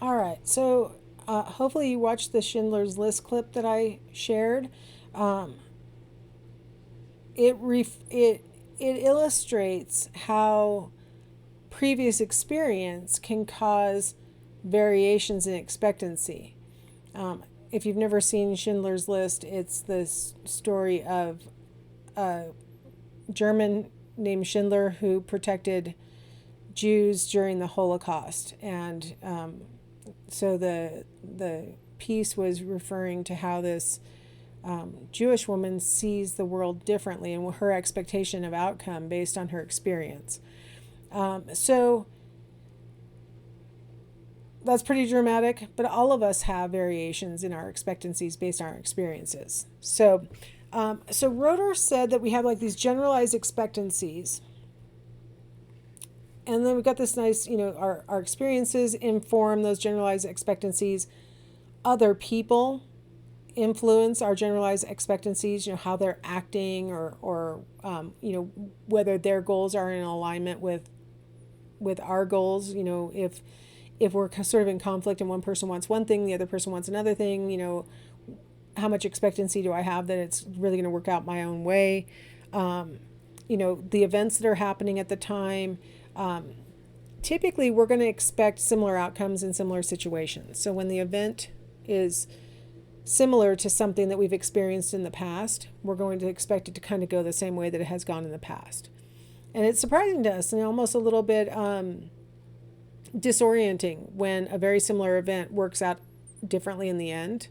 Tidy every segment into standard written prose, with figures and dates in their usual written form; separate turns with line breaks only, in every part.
All right. So hopefully you watched the Schindler's List clip that I shared. Um, it illustrates how previous experience can cause variations in expectancy. If you've never seen Schindler's List, it's this story of a German named Schindler who protected Jews during the Holocaust, and so the piece was referring to how this Jewish woman sees the world differently and her expectation of outcome based on her experience. So that's pretty dramatic, but all of us have variations in our expectancies based on our experiences. So Roeder said that we have like these generalized expectancies, and then we've got this nice, our experiences inform those generalized expectancies. Other people influence our generalized expectancies, how they're acting, or whether their goals are in alignment with our goals. If we're sort of in conflict and one person wants one thing, the other person wants another thing, how much expectancy do I have that it's really going to work out my own way? The events that are happening at the time. Typically, we're going to expect similar outcomes in similar situations. So when the event is similar to something that we've experienced in the past, we're going to expect it to kind of go the same way that it has gone in the past. And it's surprising to us and almost a little bit disorienting when a very similar event works out differently in the end.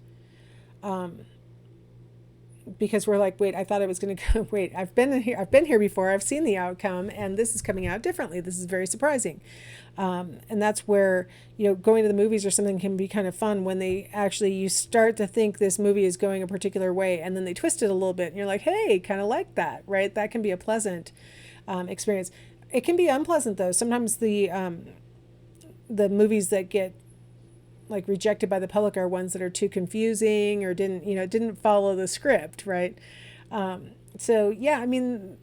Because we're like, wait, I thought it was going to go. Wait, I've been here before. I've seen the outcome, and this is coming out differently. This is very surprising, and that's where going to the movies or something can be kind of fun when they actually you start to think this movie is going a particular way, and then they twist it a little bit, and you're like, hey, kind of like that, right? That can be a pleasant experience. It can be unpleasant though. Sometimes the movies that get like rejected by the public are ones that are too confusing or didn't follow the script, right? So yeah, I mean,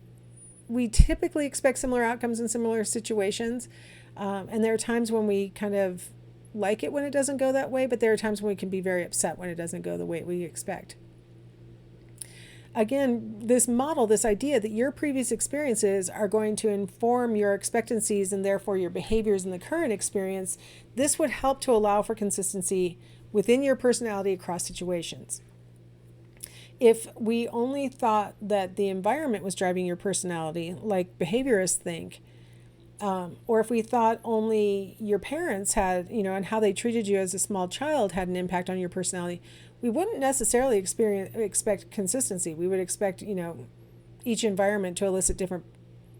we typically expect similar outcomes in similar situations, and there are times when we kind of like it when it doesn't go that way, but there are times when we can be very upset when it doesn't go the way we expect. Again, this model, this idea that your previous experiences are going to inform your expectancies and therefore your behaviors in the current experience, this would help to allow for consistency within your personality across situations. If we only thought that the environment was driving your personality, like behaviorists think, or if we thought only your parents had, and how they treated you as a small child had an impact on your personality, we wouldn't necessarily expect consistency. We would expect, each environment to elicit different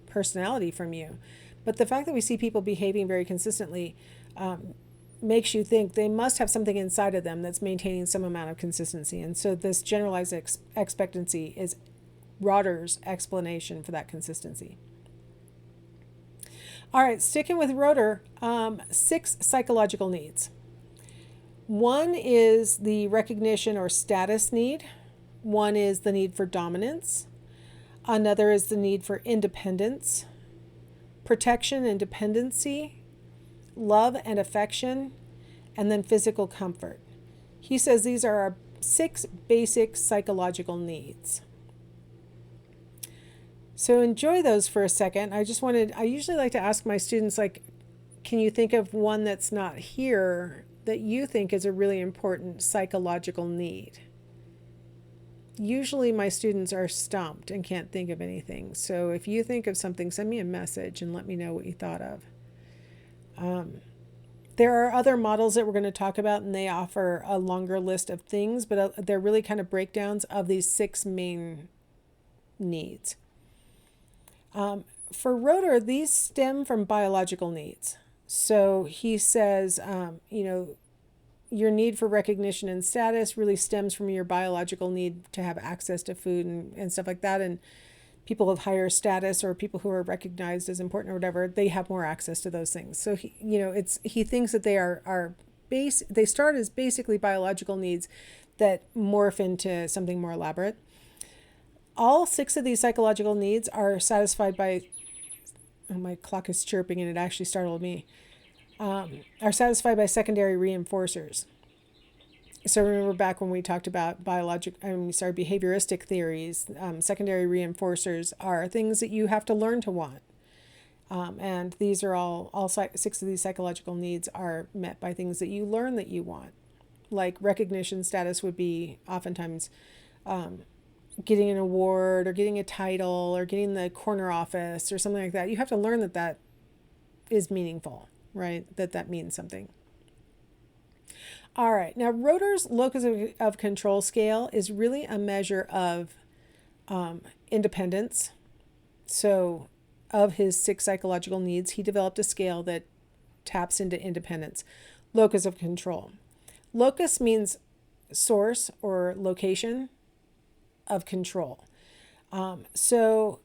personality from you. But the fact that we see people behaving very consistently makes you think they must have something inside of them that's maintaining some amount of consistency. And so this generalized expectancy is Roeder's explanation for that consistency. All right, sticking with Roeder, 6 psychological needs. One is the recognition or status need. One is the need for dominance. Another is the need for independence, protection and dependency, love and affection, and then physical comfort. He says these are our 6 basic psychological needs. So enjoy those for a second. I usually like to ask my students, like, can you think of one that's not here that you think is a really important psychological need? Usually my students are stumped and can't think of anything. So if you think of something, send me a message and let me know what you thought of. There are other models that we're going to talk about, and they offer a longer list of things, but they're really kind of breakdowns of these 6 main needs. For Roeder, these stem from biological needs. So he says, your need for recognition and status really stems from your biological need to have access to food and stuff like that. And people of higher status or people who are recognized as important or whatever, they have more access to those things. So he thinks that they start as basically biological needs that morph into something more elaborate. All 6 of these psychological needs are satisfied by, oh, my clock is chirping and it actually startled me. are satisfied by secondary reinforcers. So remember back when we talked about behavioristic theories, secondary reinforcers are things that you have to learn to want. And these are all 6 of these psychological needs are met by things that you learn that you want. Like recognition status would be oftentimes getting an award or getting a title or getting the corner office or something like that. You have to learn that that is meaningful, right? That means something. All right. Now, Roeder's locus of control scale is really a measure of independence. So, of his 6 psychological needs, he developed a scale that taps into independence. Locus of control. Locus means source or location of control. So,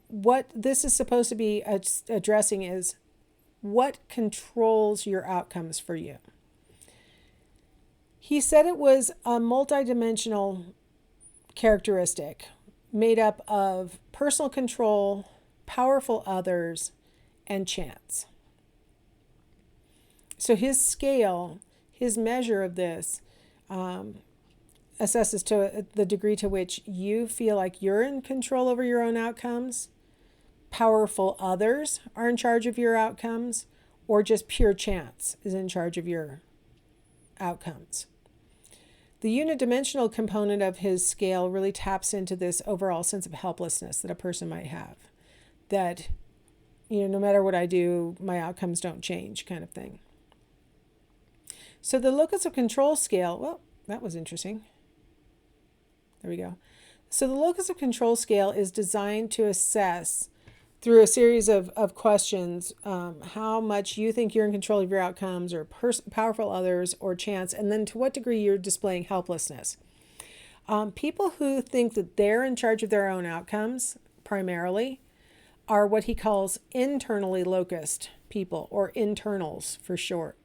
what this is supposed to be addressing is what controls your outcomes for you. He said it was a multidimensional characteristic made up of personal control, powerful others, and chance. So his scale, his measure of this, assesses to the degree to which you feel like you're in control over your own outcomes, powerful others are in charge of your outcomes, or just pure chance is in charge of your outcomes. The unidimensional component of his scale really taps into this overall sense of helplessness that a person might have. That, no matter what I do, my outcomes don't change, kind of thing. So the locus of control scale, well, that was interesting. There we go. So the locus of control scale is designed to assess through a series of questions how much you think you're in control of your outcomes or powerful others or chance, and then to what degree you're displaying helplessness. People who think that they're in charge of their own outcomes primarily are what he calls internally locused people, or internals for short.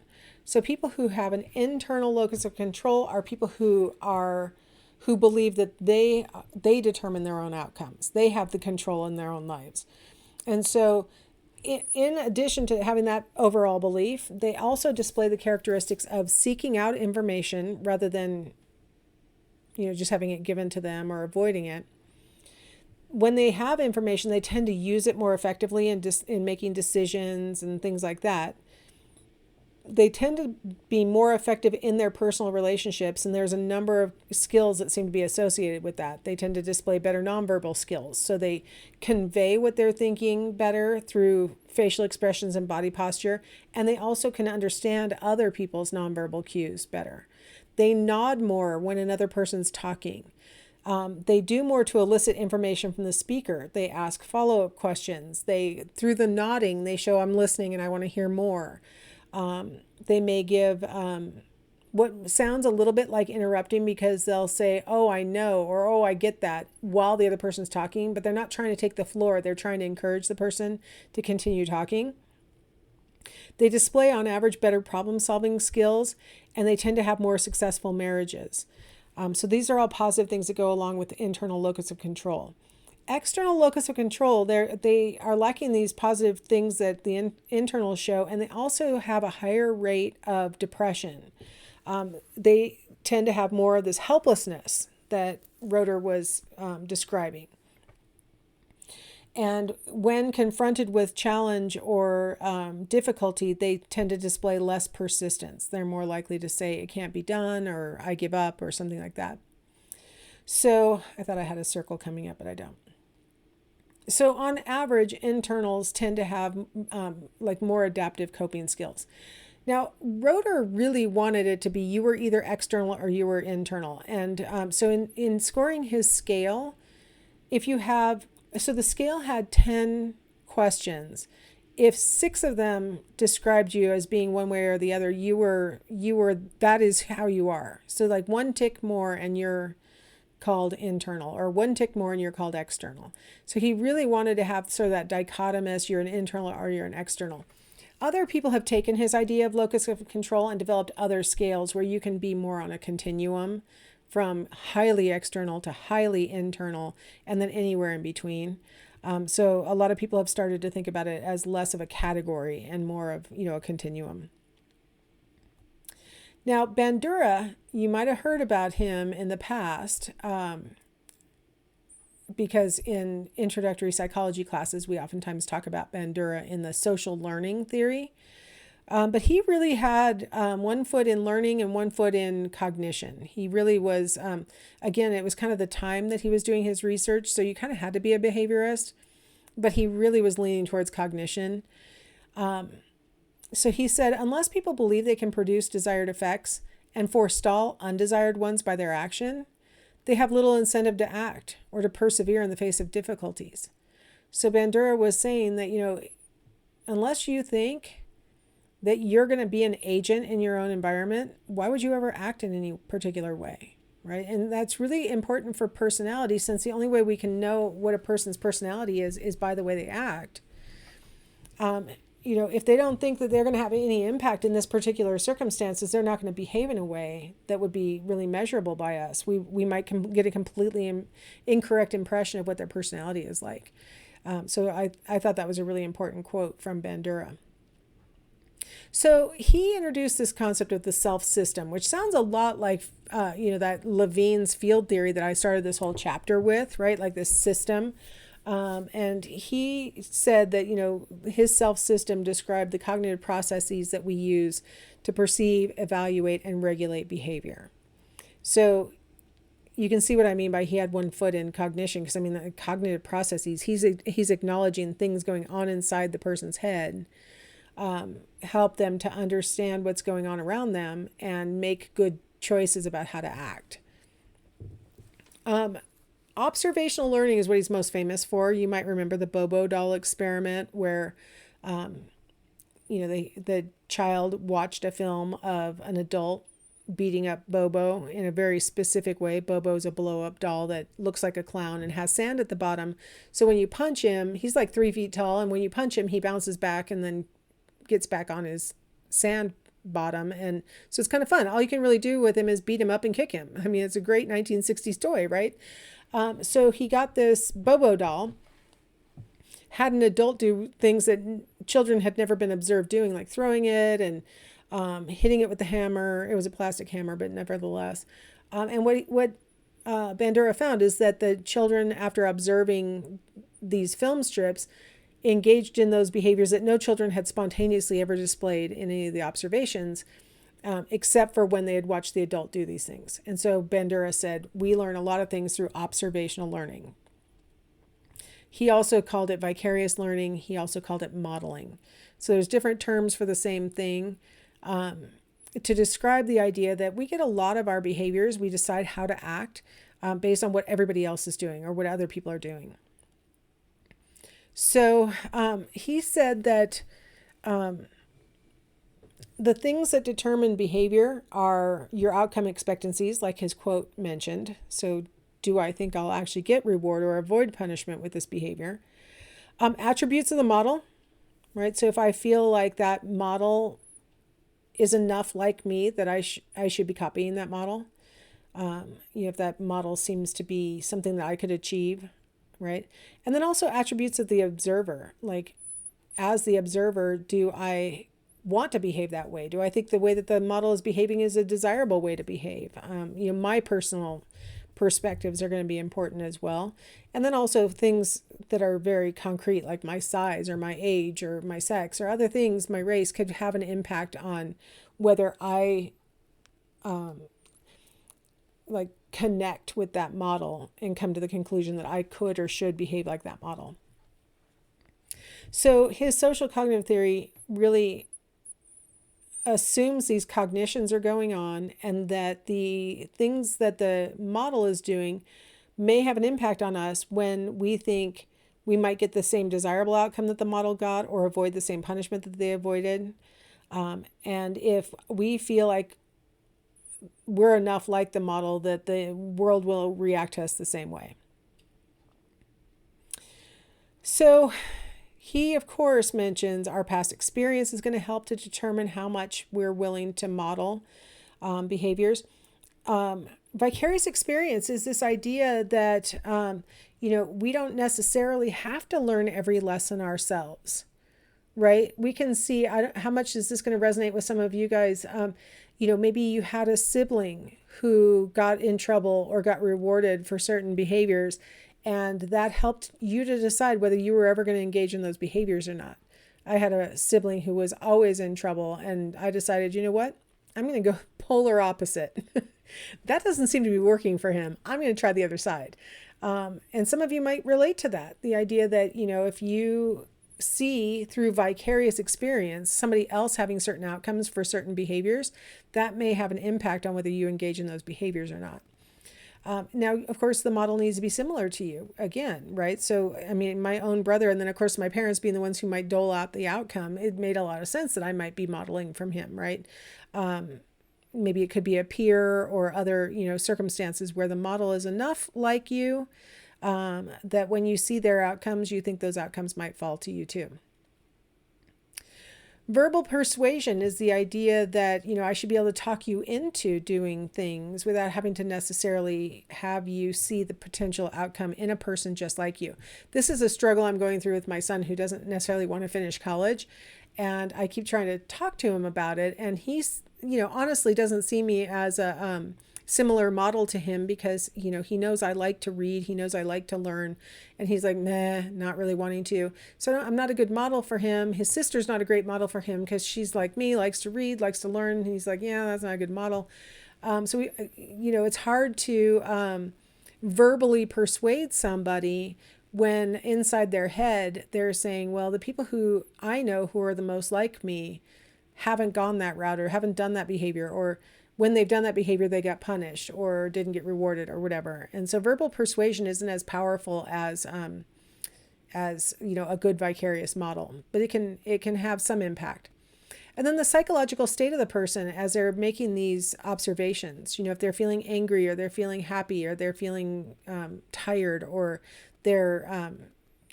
So people who have an internal locus of control are people who believe that they determine their own outcomes. They have the control in their own lives. And so in addition to having that overall belief, they also display the characteristics of seeking out information rather than, just having it given to them or avoiding it. When they have information, they tend to use it more effectively in making decisions and things like that. They tend to be more effective in their personal relationships, and there's a number of skills that seem to be associated with that. They tend to display better nonverbal skills, so they convey what they're thinking better through facial expressions and body posture, and they also can understand other people's nonverbal cues better. They nod more when another person's talking. They do more to elicit information from the speaker. They ask follow-up questions. Through the nodding, they show I'm listening and I want to hear more. They may give what sounds a little bit like interrupting, because they'll say, oh, I know, or oh, I get that, while the other person's talking, but they're not trying to take the floor. They're trying to encourage the person to continue talking. They display on average better problem-solving skills, and they tend to have more successful marriages. So these are all positive things that go along with the internal locus of control. External locus of control, they are lacking these positive things that the internals show, and they also have a higher rate of depression. They tend to have more of this helplessness that Roeder was describing. And when confronted with challenge or difficulty, they tend to display less persistence. They're more likely to say it can't be done, or I give up, or something like that. So I thought I had a circle coming up, but I don't. So on average, internals tend to have more adaptive coping skills. Now, Roeder really wanted it to be you were either external or you were internal. And so in scoring his scale, so the scale had 10 questions. If 6 of them described you as being one way or the other, that is how you are. So like 1 tick more and you're called internal, or 1 tick more and you're called external. So he really wanted to have sort of that dichotomous, you're an internal or you're an external. Other people have taken his idea of locus of control and developed other scales where you can be more on a continuum from highly external to highly internal, and then anywhere in between. So a lot of people have started to think about it as less of a category and more of, a continuum. Now, Bandura, you might have heard about him in the past, because in introductory psychology classes, we oftentimes talk about Bandura in the social learning theory. But he really had one foot in learning and one foot in cognition. He really was, again, it was kind of the time that he was doing his research, so you kind of had to be a behaviorist, but he really was leaning towards cognition. So he said, unless people believe they can produce desired effects and forestall undesired ones by their action, they have little incentive to act or to persevere in the face of difficulties. So Bandura was saying that, unless you think that you're going to be an agent in your own environment, why would you ever act in any particular way, right? And that's really important for personality, since the only way we can know what a person's personality is by the way they act. If they don't think that they're going to have any impact in this particular circumstances, they're not going to behave in a way that would be really measurable by us. We might get a completely incorrect impression of what their personality is like. So I thought that was a really important quote from Bandura. So he introduced this concept of the self system, which sounds a lot like, that Levine's field theory that I started this whole chapter with, right? Like this system. And he said that, his self system described the cognitive processes that we use to perceive, evaluate, and regulate behavior. So you can see what I mean by he had one foot in cognition, because the cognitive processes, he's acknowledging things going on inside the person's head, help them to understand what's going on around them and make good choices about how to act. Observational learning is what he's most famous for. You might remember the Bobo doll experiment where, the child watched a film of an adult beating up Bobo in a very specific way. Bobo's a blow-up doll that looks like a clown and has sand at the bottom. So when you punch him, he's like 3 feet tall, and when you punch him, he bounces back and then gets back on his sand bottom. And so it's kind of fun. All you can really do with him is beat him up and kick him. It's a great 1960s toy, right? So he got this Bobo doll, had an adult do things that children had never been observed doing, like throwing it and hitting it with the hammer. It was a plastic hammer, but nevertheless. And what Bandura found is that the children, after observing these film strips, engaged in those behaviors that no children had spontaneously ever displayed in any of the observations, except for when they had watched the adult do these things. And so Bandura said, we learn a lot of things through observational learning. He also called it vicarious learning. He also called it modeling. So there's different terms for the same thing, to describe the idea that we get a lot of our behaviors, we decide how to act based on what everybody else is doing or what other people are doing. So he said that the things that determine behavior are your outcome expectancies, like his quote mentioned. So do I think I'll actually get reward or avoid punishment with this behavior? Attributes of the model, right? So if I feel like that model is enough like me that I should be copying that model, if that model seems to be something that I could achieve, right? And then also attributes of the observer, like as the observer, do I want to behave that way? Do I think the way that the model is behaving is a desirable way to behave? My personal perspectives are going to be important as well. And then also things that are very concrete, like my size or my age or my sex or other things, my race, could have an impact on whether I connect with that model and come to the conclusion that I could or should behave like that model. So his social cognitive theory really assumes these cognitions are going on and that the things that the model is doing may have an impact on us when we think we might get the same desirable outcome that the model got or avoid the same punishment that they avoided. And if we feel like we're enough like the model that the world will react to us the same way. So he, of course, mentions our past experience is going to help to determine how much we're willing to model behaviors. Vicarious experience is this idea that, we don't necessarily have to learn every lesson ourselves, right? We can see, how much is this going to resonate with some of you guys? Maybe you had a sibling who got in trouble or got rewarded for certain behaviors, and that helped you to decide whether you were ever going to engage in those behaviors or not. I had a sibling who was always in trouble, and I decided, you know what? I'm going to go polar opposite. That doesn't seem to be working for him. I'm going to try the other side. And some of you might relate to that. The idea that, if you see through vicarious experience somebody else having certain outcomes for certain behaviors, that may have an impact on whether you engage in those behaviors or not. Now, of course, the model needs to be similar to you again, right? So, my own brother, and then of course my parents being the ones who might dole out the outcome, it made a lot of sense that I might be modeling from him, right? Maybe it could be a peer or other, circumstances where the model is enough like you, that when you see their outcomes, you think those outcomes might fall to you too. Verbal persuasion is the idea that, I should be able to talk you into doing things without having to necessarily have you see the potential outcome in a person just like you. This is a struggle I'm going through with my son, who doesn't necessarily want to finish college. And I keep trying to talk to him about it. And he's, honestly doesn't see me as a similar model to him, because, he knows I like to read. He knows I like to learn. And he's like, meh, not really wanting to. So I'm not a good model for him. His sister's not a great model for him, because she's like me, likes to read, likes to learn. And he's like, yeah, that's not a good model. So we, it's hard to verbally persuade somebody when inside their head they're saying, well, the people who I know who are the most like me haven't gone that route or haven't done that behavior, or when they've done that behavior, they got punished or didn't get rewarded or whatever. And so verbal persuasion isn't as powerful as a good vicarious model, but it can have some impact. And then the psychological state of the person as they're making these observations, if they're feeling angry or they're feeling happy or they're feeling tired, or they're,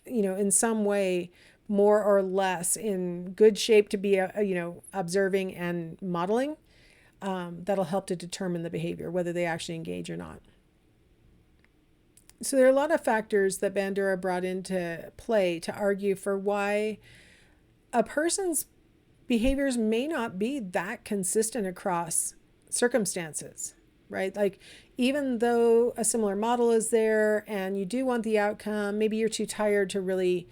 in some way more or less in good shape to be, observing and modeling, that'll help to determine the behavior, whether they actually engage or not. So there are a lot of factors that Bandura brought into play to argue for why a person's behaviors may not be that consistent across circumstances, right? Like, even though a similar model is there and you do want the outcome, maybe you're too tired to really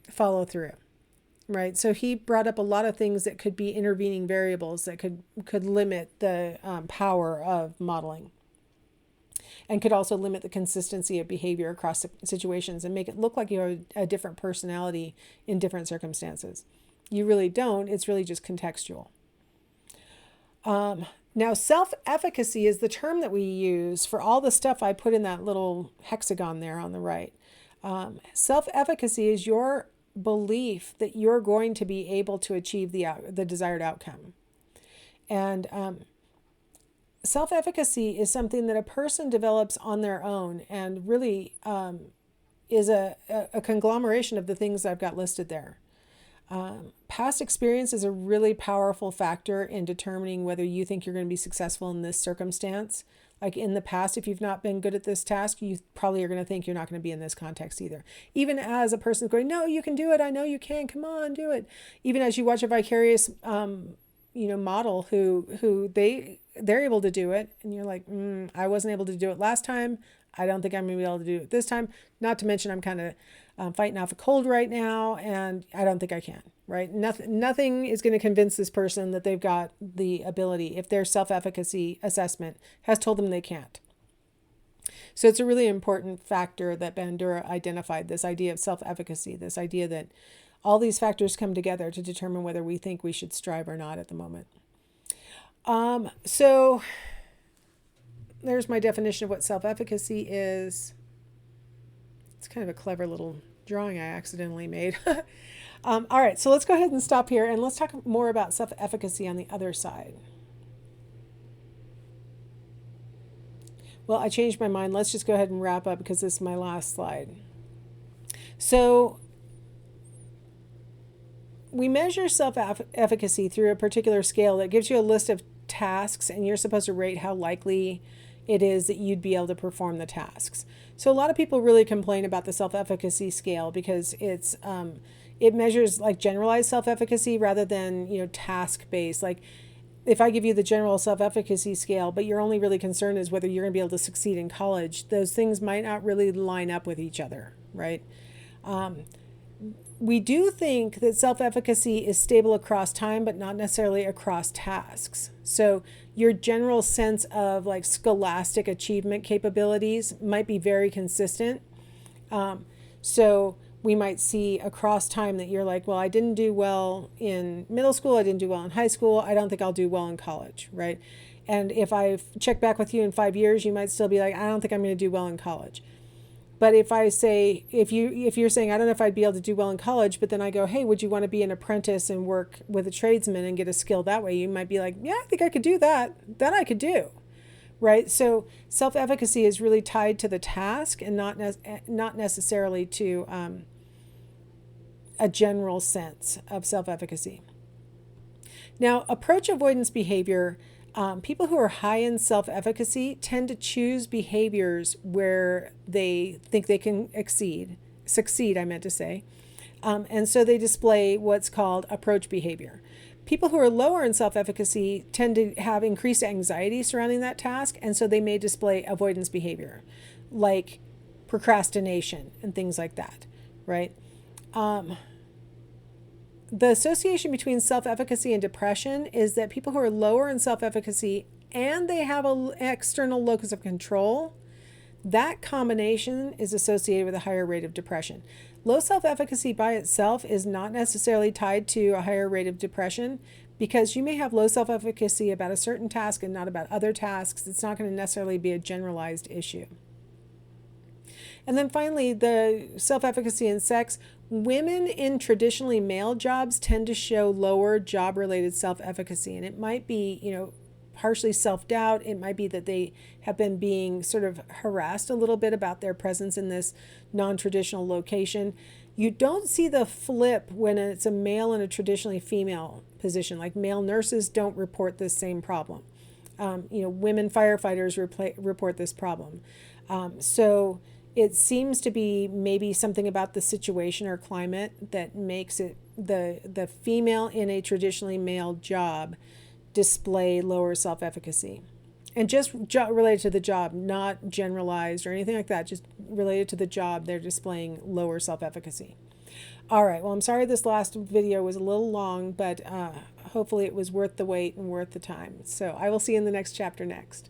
follow through, right? So he brought up a lot of things that could be intervening variables that could limit the power of modeling, and could also limit the consistency of behavior across situations and make it look like you have a different personality in different circumstances. You really don't. It's really just contextual. Now, self-efficacy is the term that we use for all the stuff I put in that little hexagon there on the right. Self-efficacy is your belief that you're going to be able to achieve the desired outcome. And self-efficacy is something that a person develops on their own, and really is a conglomeration of the things I've got listed there. Past experience is a really powerful factor in determining whether you think you're going to be successful in this circumstance. Like, in the past, if you've not been good at this task, you probably are going to think you're not going to be in this context either. Even as a person's going, no, you can do it. I know you can. Come on, do it. Even as you watch a vicarious, model who they're able to do it, and you're like, I wasn't able to do it last time. I don't think I'm going to be able to do it this time. Not to mention, I'm kind of fighting off a cold right now, and I don't think I can, right? Nothing is going to convince this person that they've got the ability if their self-efficacy assessment has told them they can't. So it's a really important factor that Bandura identified, this idea of self-efficacy, this idea that all these factors come together to determine whether we think we should strive or not at the moment. So there's my definition of what self-efficacy is. It's kind of a clever little drawing I accidentally made. All right, so let's go ahead and stop here, and let's talk more about self-efficacy on the other side. Well, I changed my mind. Let's just go ahead and wrap up, because this is my last slide. So we measure self-efficacy through a particular scale that gives you a list of tasks, and you're supposed to rate how likely it is that you'd be able to perform the tasks. So a lot of people really complain about the self-efficacy scale because it measures like generalized self-efficacy rather than, task-based. Like if I give you the general self-efficacy scale, but your only really concern is whether you're going to be able to succeed in college, those things might not really line up with each other, right? We do think that self-efficacy is stable across time, but not necessarily across tasks. So your general sense of like scholastic achievement capabilities might be very consistent. So we might see across time that you're like, well, I didn't do well in middle school, I didn't do well in high school, I don't think I'll do well in college, right? And if I check back with you in 5 years, you might still be like, I don't think I'm going to do well in college. But if I say, if you're saying, I don't know if I'd be able to do well in college, but then I go, hey, would you want to be an apprentice and work with a tradesman and get a skill that way? You might be like, yeah, I think I could do that. That I could do, right? So self-efficacy is really tied to the task and not necessarily to a general sense of self-efficacy. Now, approach avoidance behavior. People who are high in self-efficacy tend to choose behaviors where they think they can succeed, I meant to say. And so they display what's called approach behavior. People who are lower in self-efficacy tend to have increased anxiety surrounding that task, and so they may display avoidance behavior, like procrastination and things like that, right? The association between self-efficacy and depression is that people who are lower in self-efficacy and they have an external locus of control, that combination is associated with a higher rate of depression. Low self-efficacy by itself is not necessarily tied to a higher rate of depression because you may have low self-efficacy about a certain task and not about other tasks. It's not going to necessarily be a generalized issue. And then finally, the self-efficacy in sex. Women in traditionally male jobs tend to show lower job-related self-efficacy. And it might be, partially self-doubt. It might be that they have been being sort of harassed a little bit about their presence in this non-traditional location. You don't see the flip when it's a male in a traditionally female position. Like male nurses don't report this same problem. Women firefighters report this problem. So it seems to be maybe something about the situation or climate that makes it the female in a traditionally male job display lower self-efficacy. And just related to the job, not generalized or anything like that, just related to the job, they're displaying lower self-efficacy. All right, well, I'm sorry this last video was a little long, but hopefully it was worth the wait and worth the time. So I will see you in the next chapter next.